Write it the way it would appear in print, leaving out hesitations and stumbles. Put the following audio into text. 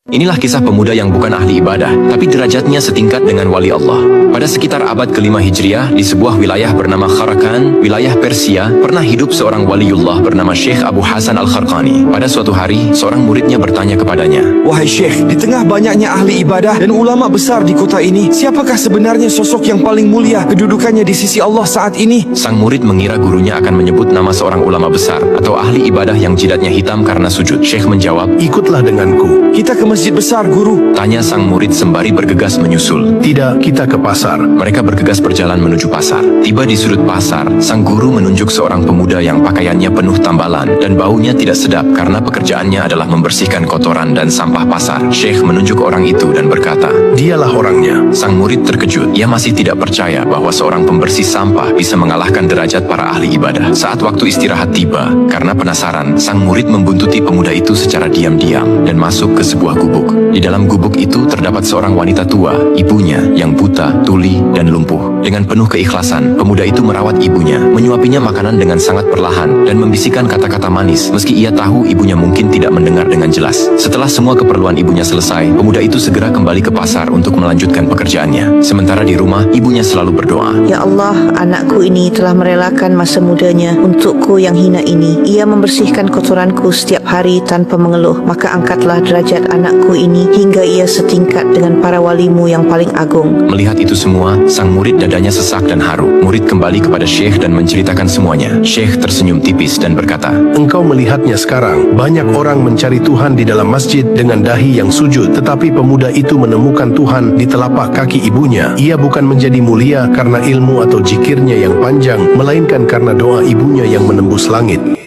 Inilah kisah pemuda yang bukan ahli ibadah, tapi derajatnya setingkat dengan wali Allah. Pada sekitar abad ke-5 Hijriah, di sebuah wilayah bernama Kharakan, wilayah Persia, pernah hidup seorang waliullah bernama Syekh Abu Hasan Al-Kharqani. Pada suatu hari, seorang muridnya bertanya kepadanya, "Wahai Syekh, di tengah banyaknya ahli ibadah dan ulama besar di kota ini, siapakah sebenarnya sosok yang paling mulia kedudukannya di sisi Allah saat ini?" Sang murid mengira gurunya akan menyebut nama seorang ulama besar atau ahli ibadah yang jidatnya hitam karena sujud. Syekh menjawab, "Ikutlah denganku." "Kita ke masjid besar, Guru." Tanya sang murid sembari bergegas menyusul. "Tidak, kita ke pasar." Mereka bergegas berjalan menuju pasar. Tiba di sudut pasar, sang guru menunjuk seorang pemuda yang pakaiannya penuh tambalan dan baunya tidak sedap karena pekerjaannya adalah membersihkan kotoran dan sampah pasar. Syekh menunjuk orang itu dan berkata, "Dialah orangnya." Sang murid terkejut. Ia masih tidak percaya bahwa seorang pembersih sampah bisa mengalahkan derajat para ahli ibadah. Saat waktu istirahat tiba, karena penasaran, sang murid membuntuti pemuda itu secara diam-diam dan masuk ke sebuah gubuk. Di dalam gubuk itu terdapat seorang wanita tua, ibunya yang buta, tuli, dan lumpuh. Dengan penuh keikhlasan, pemuda itu merawat ibunya, menyuapinya makanan dengan sangat perlahan, dan membisikkan kata-kata manis, meski ia tahu ibunya mungkin tidak mendengar dengan jelas. Setelah semua keperluan ibunya selesai, pemuda itu segera kembali ke pasar untuk melanjutkan pekerjaannya. Sementara di rumah, ibunya selalu berdoa, "Ya Allah, anakku ini telah merelakan masa mudanya untukku yang hina ini. Ia membersihkan kotoranku setiap hari tanpa mengeluh. Maka angkatlah derajat anakku ini hingga ia setingkat dengan para walimu yang paling agung." Melihat itu semua, sang murid dadanya sesak dan haru. Murid kembali kepada Syekh dan menceritakan semuanya. Syekh tersenyum tipis dan berkata, "Engkau melihatnya sekarang. Banyak orang mencari Tuhan di dalam masjid dengan dahi yang sujud, tetapi pemuda itu menemukan Tuhan di telapak kaki ibunya. Ia bukan menjadi mulia karena ilmu atau jikirnya yang panjang, melainkan karena doa ibunya yang menembus langit."